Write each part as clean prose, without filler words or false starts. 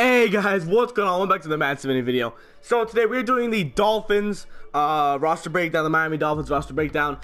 Hey guys, what's going on? Welcome back to the Mad 70 video. So today we're doing the Dolphins roster breakdown, the Miami Dolphins roster breakdown.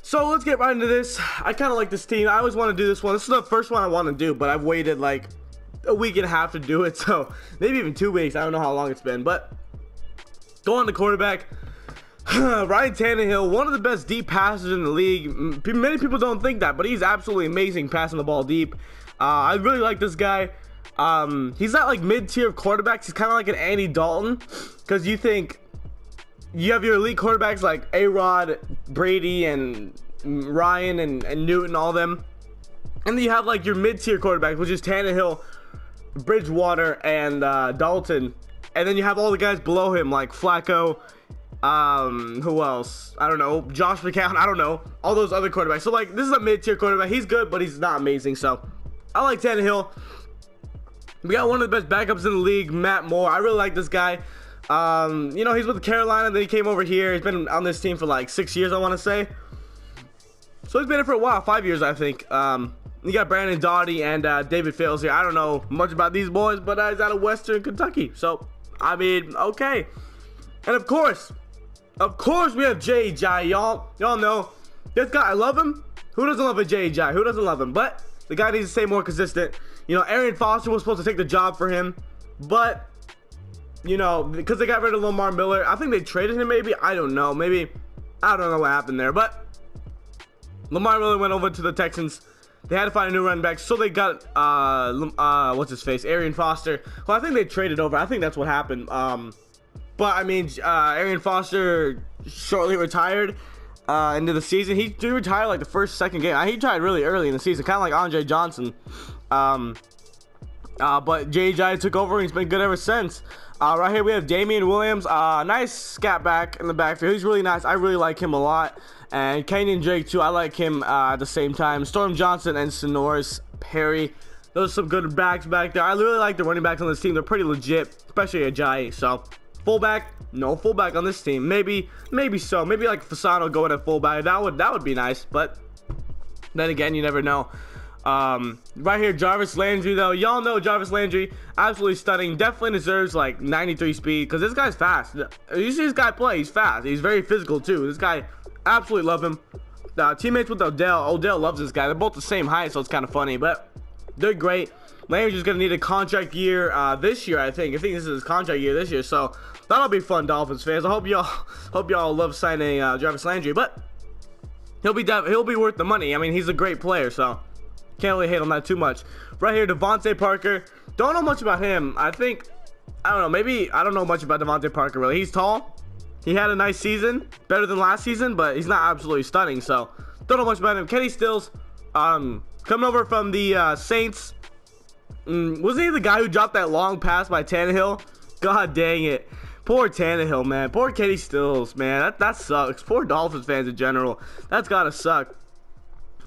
So let's get right into this. I kind of like this team. I always want to do this one. This is the first one I want to do, but I've waited like a week and a half to do it. So maybe even 2 weeks. I don't know how long it's been, but go on to quarterback. Ryan Tannenhill, one of the best deep passers in the league. Many people don't think that, but he's absolutely amazing passing the ball deep. I really like this guy. He's not like mid-tier quarterbacks. He's kind of like an Andy Dalton, because you think you have your elite quarterbacks like A-Rod, Brady, and Ryan and Newton, all them, and then you have like your mid-tier quarterbacks, which is Tannenhill, Bridgewater, and Dalton, and then you have all the guys below him like Flacco, who else? I don't know, Josh McCown, I don't know, all those other quarterbacks. So like, this is a mid-tier quarterback. He's good, but he's not amazing. So I like Tannenhill. We got one of the best backups in the league, Matt Moore. I really like this guy. You know, he's with Carolina, then he came over here. He's been on this team for like 6 years, I want to say. So he's been here for a while, 5 years, I think. You got Brandon Doughty and David Fales here. I don't know much about these boys, but he's out of Western Kentucky. So, I mean, okay. And of course, we have J.J. Y'all know this guy. I love him. Who doesn't love a J.J.? Who doesn't love him? But the guy needs to stay more consistent. You know, Arian Foster was supposed to take the job for him, but, you know, because they got rid of Lamar Miller, I think they traded him maybe. I don't know. Maybe, I don't know what happened there, but Lamar Miller went over to the Texans. They had to find a new running back, so they got, what's his face, Arian Foster. Well, I think they traded over. I think that's what happened. But, I mean, Arian Foster shortly retired into the season. He retired like the second game. He retired really early in the season, kind of like Andre Johnson. But J.J. took over and he's been good ever since. Right here we have Damian Williams, nice scat back in the backfield. He's really nice. I really like him a lot. And Kenyon Drake too. I like him at the same time. Storm Johnson and Sonoris Perry. Those are some good backs back there. I really like the running backs on this team. They're pretty legit, especially Ajayi. So fullback, no fullback on this team. Maybe so. Maybe like Fasano going at fullback. That would be nice. But then again, you never know. Right here, Jarvis Landry, though. Y'all know Jarvis Landry, absolutely stunning. Definitely deserves like 93 speed, because this guy's fast. You see this guy play, he's fast. He's very physical too. This guy, absolutely love him. Teammates with Odell. Odell loves this guy. They're both the same height, so it's kind of funny, but they're great. Landry's just gonna need a contract year this year, I think. I think this is his contract year this year, so that'll be fun, Dolphins fans. I hope y'all love signing Jarvis Landry, but he'll be worth the money. I mean, he's a great player, so can't really hate on that too much. Right here, Devontae Parker. Don't know much about him. I don't know, maybe I don't know much about Devontae Parker really. He's tall. He had a nice season, better than last season, but he's not absolutely stunning, so don't know much about him. Kenny Stills, coming over from the Saints. Wasn't he the guy who dropped that long pass by Tannenhill? God dang it. Poor Tannenhill, man. Poor Kenny Stills, man. That sucks. Poor Dolphins fans in general. That's gotta suck.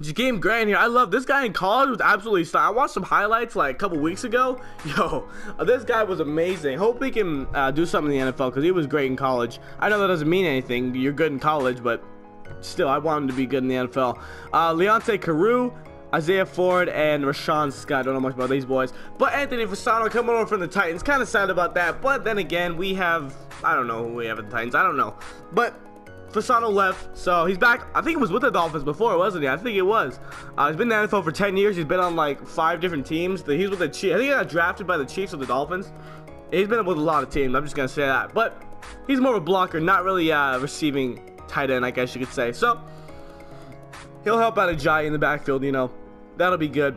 Jakeem Grant here. I love this guy in college. Was absolutely stunning. I watched some highlights like a couple weeks ago. Yo, this guy was amazing. Hope he can do something in the NFL, because he was great in college. I know that doesn't mean anything. You're good in college, but still, I want him to be good in the NFL. Leonte Carew, Isaiah Ford, and Rashawn Scott. Don't know much about these boys. But Anthony Fasano coming over from the Titans. Kind of sad about that. But then again, we have, I don't know who we have at the Titans. I don't know. But Fasano left, so he's back. I think he was with the Dolphins before, wasn't he? I think it was. He's been in the NFL for 10 years. He's been on like 5 different teams. He's with the Chiefs. I think he got drafted by the Chiefs or the Dolphins. He's been with a lot of teams. I'm just going to say that. But he's more of a blocker, not really receiving tight end, I guess you could say. So he'll help out Ajayi in the backfield, you know. That'll be good.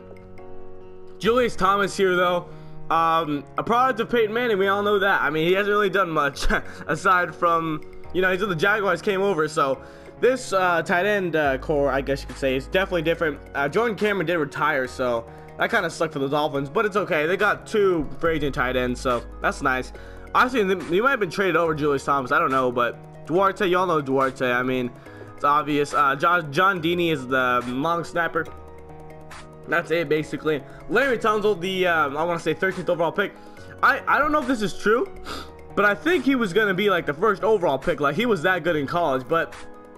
Julius Thomas here, though. A product of Peyton Manning. We all know that. I mean, he hasn't really done much aside from, you know, he's with the Jaguars, came over, so this tight end core, I guess you could say, is definitely different. Jordan Cameron did retire, so that kind of sucked for the Dolphins, but it's okay. They got 2 free agent tight ends, so that's nice. Honestly, he might have been traded over Julius Thomas. I don't know, but Duarte, y'all know Duarte. I mean, it's obvious. John Deeney is the long snapper. That's it, basically. Larry Tunsil, the I want to say 13th overall pick. I don't know if this is true, but I think he was going to be like the first overall pick. Like, he was that good in college. But,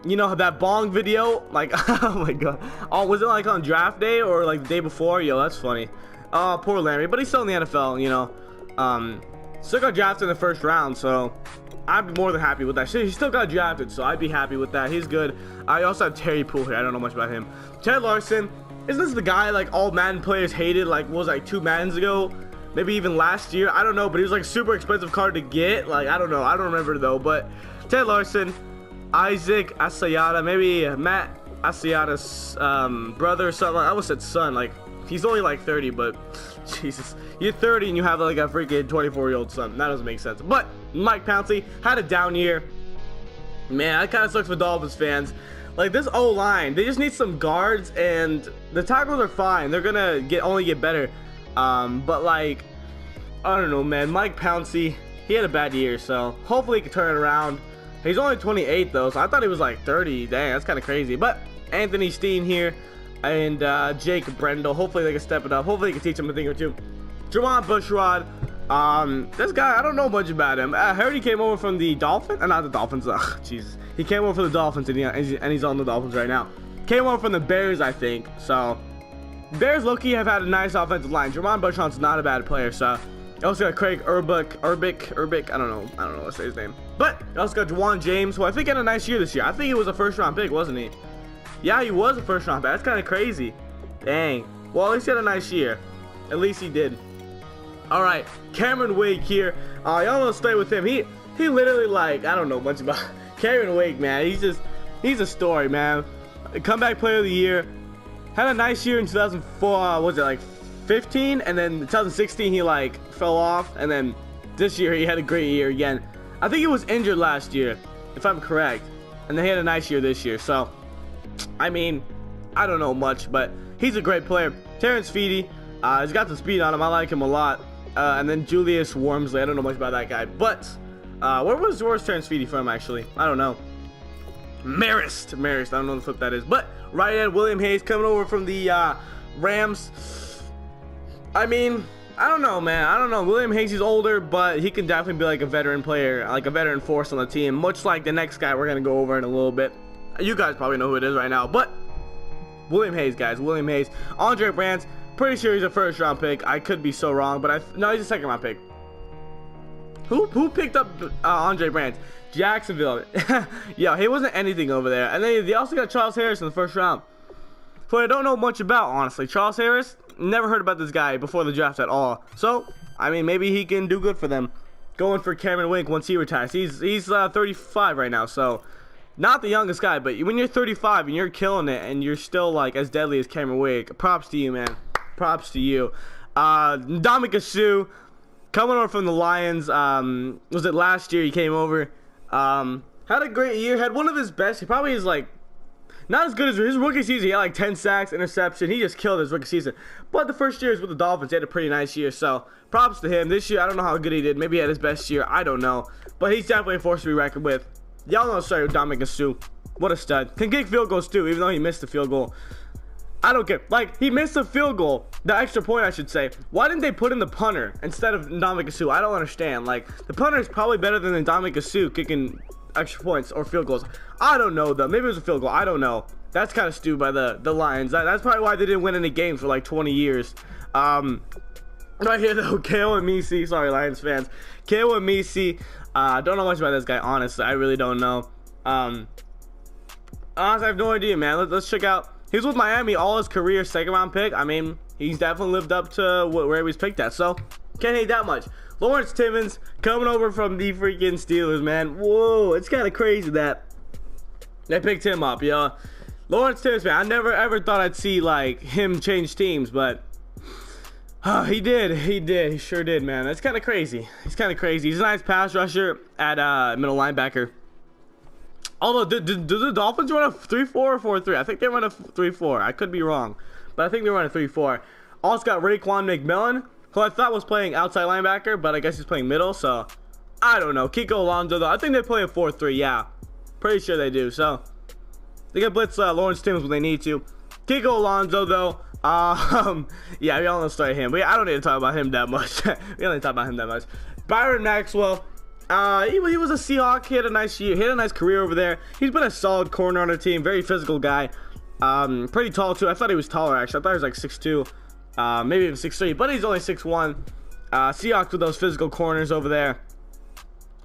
you know, that bong video, like, oh my god. Oh, was it like on draft day or like the day before? Yo, that's funny. Poor Larry. But he's still in the NFL, you know. Still got drafted in the first round, so I'd be more than happy with that. He still got drafted, so I'd be happy with that. He's good. I also have Terry Poole here. I don't know much about him. Ted Larson, isn't this the guy like all Madden players hated? Like, what was it, like 2 Maddens ago? Maybe even last year. I don't know, but he was like super expensive card to get. Like, I don't know. I don't remember though. But Ted Larson, Isaac Asayada, maybe Matt Asayada's brother or something. I almost said son. Like, he's only like 30, but Jesus, you're 30 and you have like a freaking 24-year-old son. That doesn't make sense. But Mike Pouncey had a down year. Man, that kind of sucks for Dolphins fans. Like, this O-line, they just need some guards, and the tackles are fine. They're gonna only get better. But like, I don't know, man. Mike Pouncey, he had a bad year, so hopefully he can turn it around. He's only 28 though, so I thought he was like 30. Dang, that's kind of crazy. But Anthony Steen here and Jake Brendel, hopefully they can step it up. Hopefully they can teach him a thing or two. Juwan Bushrod, this guy, I don't know much about him. I heard he came over from the Dolphins, not the Dolphins. Ugh, Jesus, he came over from the Dolphins, and he's on the Dolphins right now. Came over from the Bears, I think. So Bears low-key have had a nice offensive line. Juwan Bushrod's not a bad player. So you also got Craig Urbick. I don't know what's his name. But you also got Juwan James, who I think had a nice year this year. I think he was a first-round pick, wasn't he? Yeah, he was a first-round pick. That's kind of crazy. Dang. Well, at least he had a nice year. At least he did. All right, Cameron Wake here. Y'all don't stay with him. He literally, like, I don't know much about Cameron Wake, man. He's a story, man. Comeback player of the year. Had a nice year in 2004. Was it like 15? And then 2016 he like fell off. And then this year he had a great year again. I think he was injured last year, if I'm correct. And then he had a nice year this year. So, I mean, I don't know much, but he's a great player. Terrence Feedy, he's got the speed on him. I like him a lot. And then Julius Wormsley. I don't know much about that guy. But where's Terrence Feedy from, actually? I don't know. Marist. I don't know what the flip that is. But right end, William Hayes coming over from the Rams. I mean, I don't know, man. I don't know. William Hayes is older, but he can definitely be like a veteran player, like a veteran force on the team, much like the next guy we're going to go over in a little bit. You guys probably know who it is right now. But William Hayes, guys. William Hayes. Andre Brands. Pretty sure he's a first-round pick. I could be so wrong, but no, he's a second-round pick. Who picked up Andre Brands? Jacksonville. Yeah, he wasn't anything over there. And then they also got Charles Harris in the first round, who I don't know much about, honestly. Charles Harris, never heard about this guy before the draft at all. So, I mean, maybe he can do good for them. Going for Cameron Wake once he retires. He's 35 right now, so not the youngest guy. But when you're 35 and you're killing it and you're still like as deadly as Cameron Wake, props to you, man. Props to you. Ndamukong Suh, coming over from the Lions. Was it last year he came over? Had a great year. Had one of his best. He probably is like not as good as his rookie season. He had like 10 sacks, interception. He just killed his rookie season. But the first year was with the Dolphins. He had a pretty nice year. So props to him. This year, I don't know how good he did. Maybe he had his best year. I don't know. But he's definitely a force to be reckoned with. Y'all know, sorry, Ndamukong Suh. What a stud. Can kick field goals too, even though he missed the field goal. I don't care. Like, he missed the field goal, the extra point, I should say. Why didn't they put in the punter instead of Ndamukong Suh? I don't understand. Like, the punter is probably better than Ndamukong Suh kicking extra points or field goals. I don't know, though. Maybe it was a field goal. I don't know. That's kind of stupid by the Lions. That's probably why they didn't win any games for like 20 years. Right here, though, Ko Misi. Sorry, Lions fans. Ko Misi. Don't know much about this guy, honestly. I really don't know. Honestly, I have no idea, man. Let's check out. He was with Miami all his career, second-round pick. I mean, he's definitely lived up to where he was picked at, so can't hate that much. Lawrence Timmons coming over from the freaking Steelers, man. Whoa, it's kind of crazy that they picked him up, yo. Lawrence Timmons, man, I never ever thought I'd see like him change teams, but he did. He sure did, man. That's kind of crazy. He's kind of crazy. He's a nice pass rusher at middle linebacker. Although, do the Dolphins run a 3-4 or 4-3? I think they run a 3-4. I could be wrong, but I think they run a 3-4. Also got Raekwon McMillan, who I thought was playing outside linebacker, but I guess he's playing middle, so I don't know. Kiko Alonso, though, I think they play a 4-3, yeah. Pretty sure they do, so they can blitz Lawrence Timmons when they need to. Kiko Alonso, though, yeah, we all know start him. I don't need to talk about him that much. We don't need to talk about him that much. Byron Maxwell. He was a Seahawk. He had a nice year. He had a nice career over there. He's been a solid corner on the team. Very physical guy. Pretty tall too. I thought he was taller actually. I thought he was like 6'2", maybe even 6'3", but he's only 6'1". Seahawks with those physical corners over there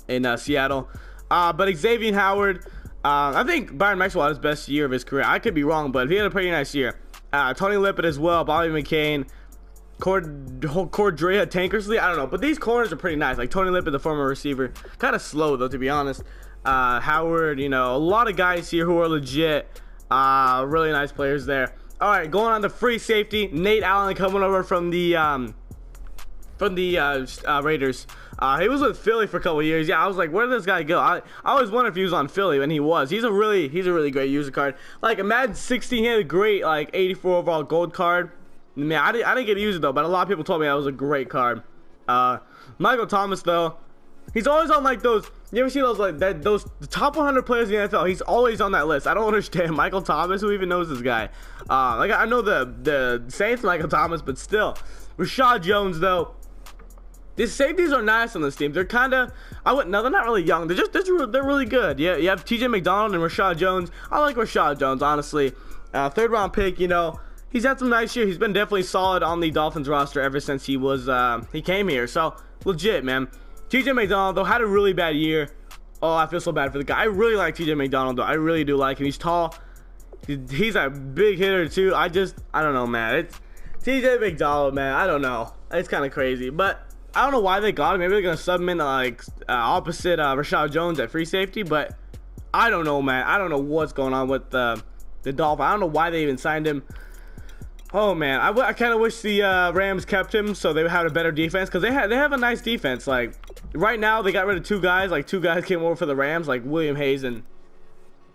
in Seattle. But Xavier Howard, I think Byron Maxwell had his best year of his career. I could be wrong, but he had a pretty nice year. Tony Lippett as well, Bobby McCain, Cordrea Tankersley, I don't know, but these corners are pretty nice. Like Tony Lippett, the former receiver, kind of slow though, to be honest. Howard, you know, a lot of guys here who are legit, really nice players there. All right, going on to free safety, Nate Allen coming over from the Raiders. He was with Philly for a couple years. Yeah, I was like, where did this guy go? I always wondered if he was on Philly, and he was. He's a really great user card. Like a Madden 16, he had a great like 84 overall gold card. Man, I didn't get to use it though, but a lot of people told me that was a great card. Michael Thomas though, he's always on like those. You ever see those like those the top 100 players in the NFL? He's always on that list. I don't understand. Michael Thomas, who even knows this guy? Like I know the Saints Michael Thomas, but still. Rashad Jones though. These safeties are nice on this team. They're kind of, they're not really young. They're really good. Yeah, you have TJ McDonald and Rashad Jones. I like Rashad Jones, honestly. 3rd round pick, you know, he's had some nice years. He's been definitely solid on the Dolphins roster ever since he came here. So, legit, man. TJ McDonald, though, had a really bad year. Oh, I feel so bad for the guy. I really like TJ McDonald, though. I really do like him. He's tall. He's a big hitter, too. I don't know, man. It's TJ McDonald, man. I don't know. It's kind of crazy, but I don't know why they got him. Maybe they're going to sub him in like opposite Rashad Jones at free safety, but I don't know, man. I don't know what's going on with the Dolphins. I don't know why they even signed him. Oh, man. I kind of wish the Rams kept him so they had a better defense, because they have a nice defense. Like, right now, they got rid of 2 guys. Like, 2 guys came over for the Rams, like William Hayes and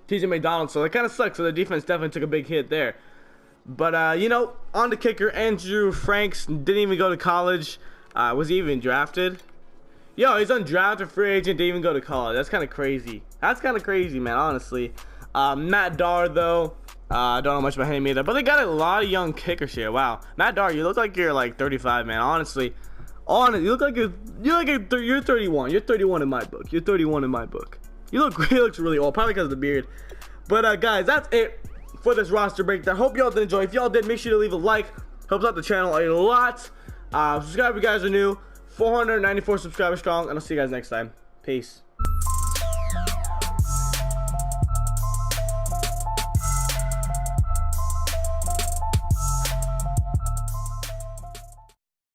TJ McDonald. So, it kind of sucks. So, the defense definitely took a big hit there. But, you know, on the kicker, Andrew Franks didn't even go to college. Was he even drafted? Yo, he's undrafted free agent, didn't even go to college. That's kind of crazy. That's kind of crazy, man, honestly. Matt Darr, though, I don't know much about him either, but they got a lot of young kickers here. Wow. Matt Darr, you look like you're like 35, man, honestly. You look like you're 31. You're 31 in my book. You're 31 in my book. He looks really old, probably because of the beard. But, guys, that's it for this roster breakdown. Hope y'all did enjoy. If y'all did, make sure to leave a like. Helps out the channel a lot. Subscribe if you guys are new. 494 subscribers strong, and I'll see you guys next time. Peace.